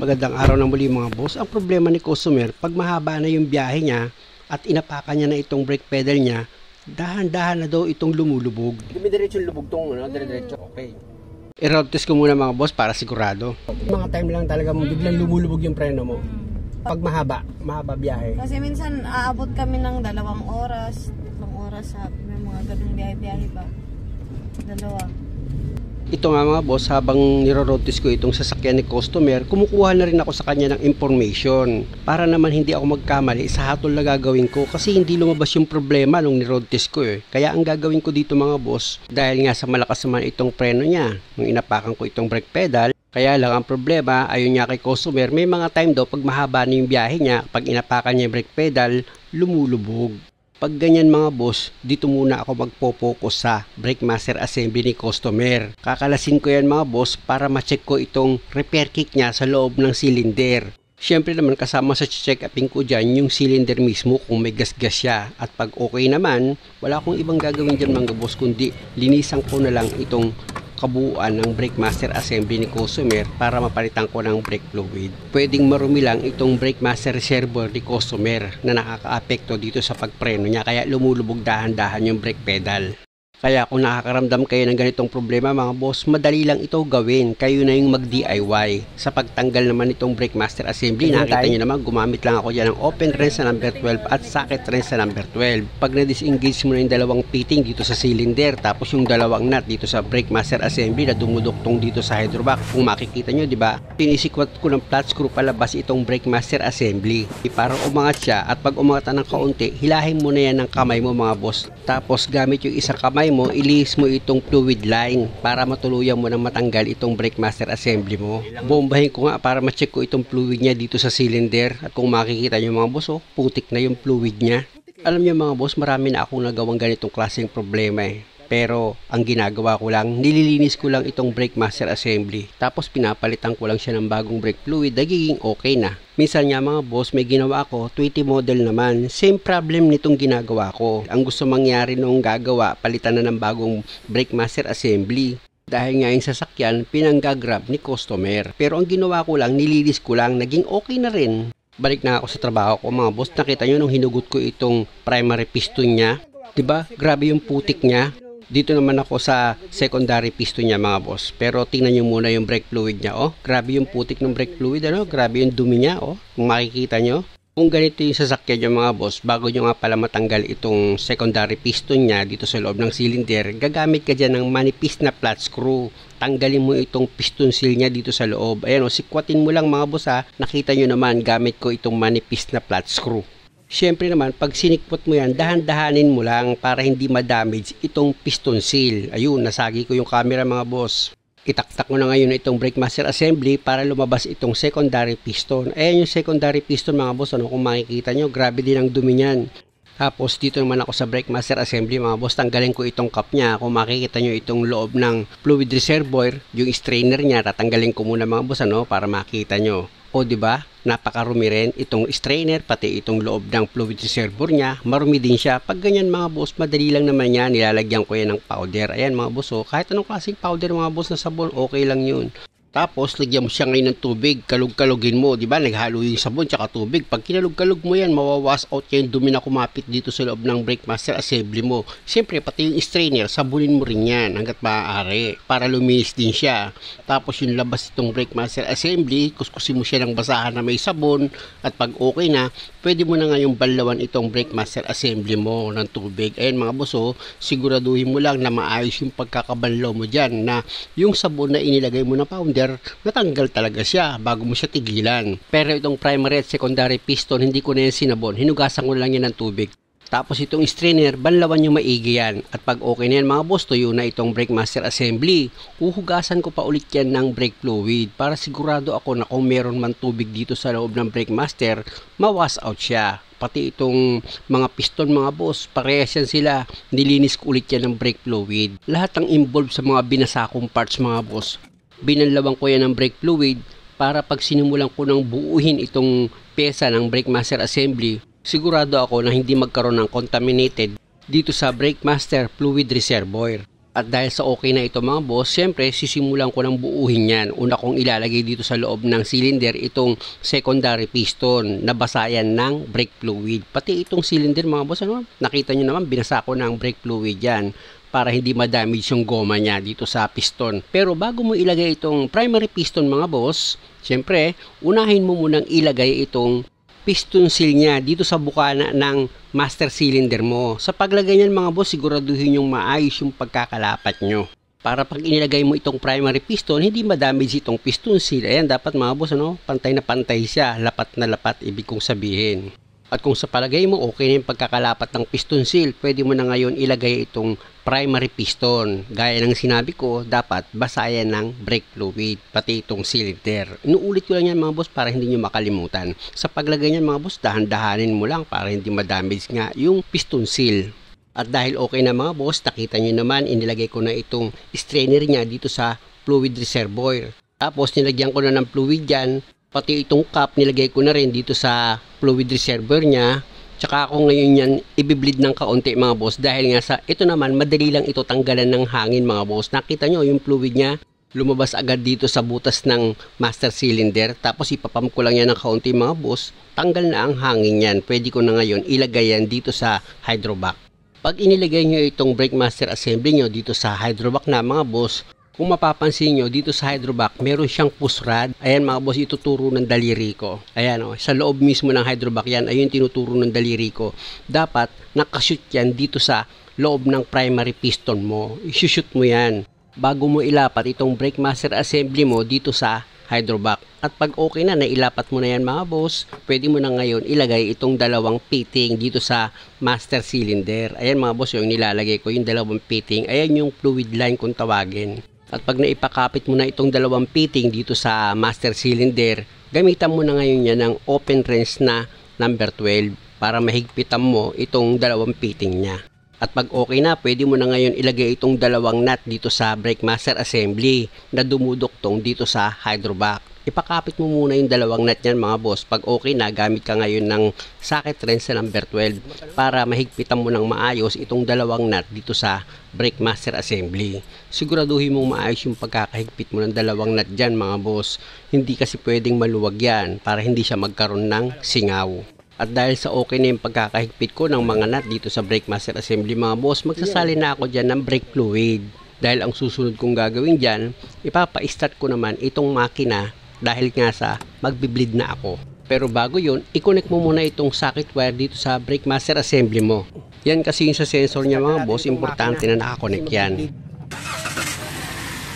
Magandang araw na muli mga boss. Ang problema ni customer, pag mahaba na yung biyahe niya at inapakan niya na itong brake pedal niya, dahan-dahan na daw itong lumulubog. Dumidiretso yung lubog tong, dire-diretso. Okay. I-road test ko muna mga boss para sigurado. Mga time lang talaga mo biglang lumulubog yung preno mo. Pag mahaba biyahe. Kasi minsan aabot kami ng 2 oras, 3 oras sa may mga ganung biyahe-biyahe ba. 2. Ito nga mga boss, habang niro-road test ko itong sasakyan ni customer, kumukuha na rin ako sa kanya ng information para naman hindi ako magkamali sa hatol na gagawin ko kasi hindi lumabas yung problema nung ni-road test ko eh. Kaya ang gagawin ko dito mga boss, dahil nga sa malakas naman itong preno niya, nung inapakan ko itong brake pedal, kaya lang ang problema, ayun niya kay customer, may mga time daw pag mahaba na yung biyahe niya, pag inapakan niya yung brake pedal, lumulubog. Pag ganyan mga boss, dito muna ako magpo-focus sa brake master assembly ni customer. Kakalasin ko yan mga boss para ma-check ko itong repair kit niya sa loob ng cylinder. Siyempre naman kasama sa check upin ko dyan yung cylinder mismo kung may gas-gas siya. At pag okay naman, wala akong ibang gagawin dyan mga boss kundi linisan ko na lang itong kabuuan ng brake master assembly ni customer para mapalitan ko ng brake fluid. Pwedeng marumi lang itong brake master reservoir ni customer na nakakaapekto dito sa pagpreno niya kaya lumulubog dahan-dahan yung brake pedal. Kaya kung nakakaramdam kayo ng ganitong problema mga boss, madali lang ito gawin. Kayo na yung mag-DIY. Sa pagtanggal naman itong brake master assembly, nakita nyo naman gumamit lang ako dyan ng open wrench na number 12 at socket wrench na number 12. Pag na-disengage mo na yung dalawang fitting dito sa cylinder, tapos yung dalawang nut dito sa brake master assembly na dumuduktong dito sa hydrovac, kung makikita nyo, di ba? Pinisikwat ko ng flat screw palabas itong brake master assembly. Para umangat siya at pag umangat ng kaunti, hilahin mo na yan ng kamay mo mga boss. Tapos gamit yung isang kamay mo, ilihis mo itong fluid line para matuluyan mo nang matanggal itong brake master assembly mo. Bombahin ko nga para ma-check ko itong fluid niya dito sa cylinder at kung makikita nyo mga boss, oh, putik na yung fluid niya. Alam nyo mga boss, marami na akong nagawang ganitong klaseng problema eh. Pero ang ginagawa ko lang, nililinis ko lang itong brake master assembly. Tapos pinapalitan ko lang siya ng bagong brake fluid, nagiging okay na. Minsan nga mga boss, may ginawa ako, 20 model naman. Same problem nitong ginagawa ko. Ang gusto mangyari nung gagawa, palitan na ng bagong brake master assembly. Dahil nga yung sasakyan, pinanggagrab ni customer. Pero ang ginawa ko lang, nililis ko lang, naging okay na rin. Balik na ako sa trabaho ko mga boss. Nakita nyo nung hinugot ko itong primary piston niya. Diba? Grabe yung putik niya. Dito naman ako sa secondary piston niya mga boss. Pero tingnan nyo muna yung brake fluid niya. Oh, grabe yung putik ng brake fluid. Ano? Grabe yung dumi niya. Oh, kung makikita nyo. Kung ganito yung sasakyan niya mga boss, bago nyo nga pala matanggal itong secondary piston niya dito sa loob ng cylinder, gagamit ka dyan ng manipis na flat screw. Tanggalin mo itong piston seal niya dito sa loob. Ayan o, sikwatin mo lang mga boss ha. Nakita nyo naman, gamit ko itong manipis na flat screw. Siyempre naman, pag sinikpot mo yan, dahan-dahanin mo lang para hindi ma-damage itong piston seal. Ayun, nasagi ko yung camera mga boss. Itaktak mo na ngayon itong brake master assembly para lumabas itong secondary piston. Ayan yung secondary piston mga boss, ano, kung makikita nyo, grabe din ang dumi niyan. Tapos dito naman ako sa brake master assembly mga boss, tanggalin ko itong cap niya. Kung makikita nyo itong loob ng fluid reservoir, yung strainer niya, tatanggalin ko muna mga boss, ano, para makita nyo. O diba, napakarumi rin itong strainer, pati itong loob ng fluid reservoir niya, marumi din siya. Pag ganyan mga boss, madali lang naman yan, nilalagyan ko yan ng powder. Ayan mga boss, oh, kahit anong klaseng powder mga boss na sabon, okay lang yun. Tapos, lagyan mo siya ngayon ng tubig, kalug-kalugin mo, di ba? Naghalo yung sabon tsaka tubig. Pag kinalug-kalug mo yan, mawawash out yung dumi na kumapit dito sa loob ng brake master assembly mo. Siyempre, pati yung strainer, sabunin mo rin yan hanggat maaari para luminis din siya. Tapos, yung labas itong brake master assembly, kuskusin mo siya ng basahan na may sabon at pag okay na, pwede mo na ngayong balawan itong brake master assembly mo ng tubig. Ayan mga boss, oh, siguraduhin mo lang na maayos yung pagkakabanlaw mo dyan na yung sabon na inilagay mo na powder, natanggal talaga siya bago mo siya tigilan. Pero itong primary at secondary piston, hindi ko na yan sinabon. Hinugasan ko lang yan ng tubig. Tapos itong strainer, banlawan yung maigi yan. At pag okay na yan mga boss, tuyo na itong brake master assembly. Uhugasan ko pa ulit yan ng brake fluid para sigurado ako na kung meron man tubig dito sa loob ng brake master, mawash out siya. Pati itong mga piston mga boss, parehas yan sila. Nilinis ko ulit yan ng brake fluid. Lahat ng involved sa mga binasakong parts mga boss, binanlawan ko yan ng brake fluid para pag sinimulan ko ng buuhin itong pesa ng brake master assembly, sigurado ako na hindi magkaroon ng contaminated dito sa brake master fluid reservoir. At dahil sa okay na ito mga boss, syempre sisimulan ko ng buuhin yan. Una kong ilalagay dito sa loob ng cylinder itong secondary piston na basayan ng brake fluid. Pati itong cylinder mga boss, ano? Nakita nyo naman, binasa ko ng brake fluid yan para hindi ma-damage yung goma niya dito sa piston. Pero bago mo ilagay itong primary piston mga boss, syempre unahin mo munang ilagay itong piston seal niya dito sa bukana ng master cylinder mo. Sa paglagay niyan mga boss, siguraduhin yung maayos yung pagkakalapat nyo. Para pag inilagay mo itong primary piston, hindi ma-damage itong piston seal. Ayan, dapat mga boss, ano, pantay na pantay siya, lapat na lapat, ibig kong sabihin. At kung sa palagay mo okay na yung pagkakalapat ng piston seal, pwede mo na ngayon ilagay itong primary piston. Gaya ng sinabi ko, dapat basayan ng brake fluid, pati itong cylinder. Inuulit ko lang yan mga boss para hindi nyo makalimutan. Sa paglagay niyan mga boss, dahan-dahanin mo lang para hindi ma-damage nga yung piston seal. At dahil okay na mga boss, nakita nyo naman, inilagay ko na itong strainer niya dito sa fluid reservoir. Tapos nilagyan ko na ng fluid dyan. Pati itong cap nilagay ko na rin dito sa fluid reservoir niya. Tsaka ako ngayon yan ibibleed ng kaunti mga boss dahil nga sa ito naman madali lang ito tanggalan ng hangin mga boss. Nakita nyo yung fluid niya lumabas agad dito sa butas ng master cylinder. Tapos ipapump ko lang yan ng kaunti mga boss. Tanggal na ang hangin yan. Pwede ko na ngayon ilagay yan dito sa hydrovac. Pag inilagay nyo itong brake master assembly nyo dito sa hydrovac na mga boss, kung mapapansin nyo, dito sa hydrovac, meron siyang push rod. Ayan mga boss, ituturo ng daliri ko. Ayan o, sa loob mismo ng hydrovac yan, ayun tinuturo ng daliri ko. Dapat, nakashoot yan dito sa loob ng primary piston mo. Isushoot mo yan. Bago mo ilapat itong brake master assembly mo dito sa hydrovac. At pag okay na, nailapat mo na yan mga boss, pwede mo na ngayon ilagay itong dalawang fitting dito sa master cylinder. Ayan mga boss, yung nilalagay ko, yung dalawang fitting. Ayan yung fluid line kung tawagin. At pag naipakapit mo na itong dalawang fitting dito sa master cylinder, gamitan mo na ngayon yan ng open wrench na number 12 para mahigpitan mo itong dalawang fitting niya. At pag okay na, pwede mo na ngayon ilagay itong dalawang nut dito sa brake master assembly na dumuduktong dito sa hydrovac. Ipakapit mo muna yung dalawang nut yan mga boss. Pag okay na, gamit ka ngayon ng socket wrench na number 12 para mahigpitan mo ng maayos itong dalawang nut dito sa brake master assembly. Siguraduhin mong maayos yung pagkakahigpit mo ng dalawang nut dyan mga boss. Hindi kasi pwedeng maluwag yan para hindi siya magkaroon ng singaw. At dahil sa okay na yung pagkakahigpit ko ng mga nut dito sa brake master assembly mga boss, magsasali na ako dyan ng brake fluid. Dahil ang susunod kong gagawin dyan, ipapa-start ko naman itong makina dahil nga sa magbi-bleed na ako. Pero bago yun, i-connect mo muna itong socket wire dito sa brake master assembly mo. Yan kasi yung sa sensor niya mga boss, importante na nakakonect yan.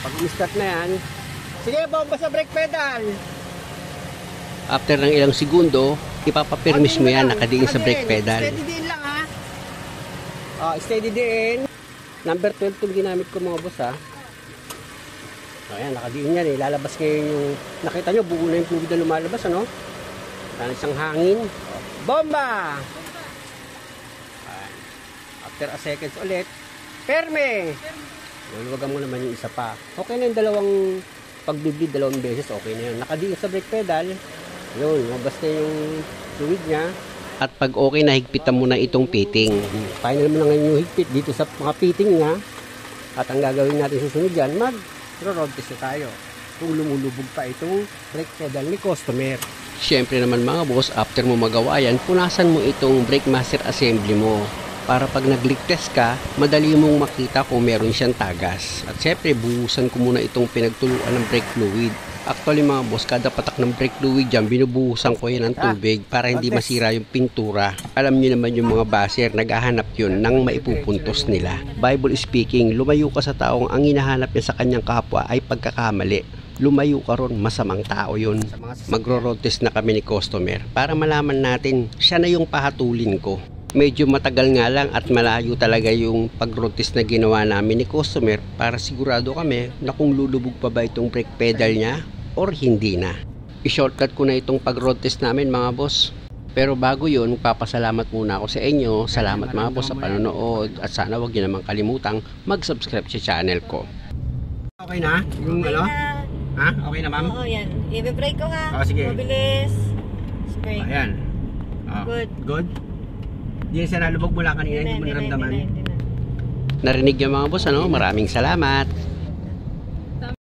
Pag i-start na yan, sige, bomba sa brake pedal! After ng ilang segundo, ipapapirmis mo yan, nakadiin sa brake pedal. Steady din lang ha. Steady din. Number 12 itong ginamit ko mga boss ha. Ayan, nakadiin yan eh. Lalabas ngayon yung, nakita nyo, buo na yung fluid na lumalabas, ano? Wala isang hangin. Bomba! Ayan. After a seconds ulit, perme! Luluwagan mo naman yung isa pa. Okay na yung dalawang pagbibleed, dalawang beses, okay na yun. Nakadiin sa brake pedal, yun, basta yung fluid niya. At pag okay na, higpitan mo na itong fitting. Final mo na ngayon yung higpit dito sa mga fitting niya. At ang gagawin natin susunod dyan, road test na tayo kung lumulubog pa itong brake pedal ni customer. Siyempre naman mga boss, after mo magawa yan, punasan mo itong brake master assembly mo para pag nag-leak test ka, madali mong makita kung meron siyang tagas. At siyempre, buhusan ko muna itong pinagtuluan ng brake fluid. Actually mga boss, kada patak ng brake fluid dyan, binubuhusan ko yan ng tubig para hindi masira yung pintura. Alam nyo naman yung mga baser, naghahanap yun ng maipupuntos nila. Bible speaking, lumayo ka sa taong ang hinahanap niya sa kanyang kapwa ay pagkakamali. Lumayo ka ron, masamang tao yun. Magro-road test na kami ni customer para malaman natin siya na yung pahatulin ko. Medyo matagal nga lang at malayo talaga yung pag-road test na ginawa namin ni customer para sigurado kami na kung lulubog pa ba itong brake pedal niya or hindi na. I-shortcut ko na itong pag-road test namin mga boss. Pero bago yun, papasalamat muna ako sa inyo. Salamat mga boss sa panonood at sana wag niyo naman kalimutang mag-subscribe sa channel ko. Okay na? Yung Okay ano? na. Ha? Okay na ma'am? Oo, yan. I-brake ko ha. Sige. Mabilis. Brake. Ayan. Good. Good? Hindi na siya nalubog mula kanina, hindi mo naramdaman. Hindi na. Narinig yung mga boss, ano? Maraming salamat.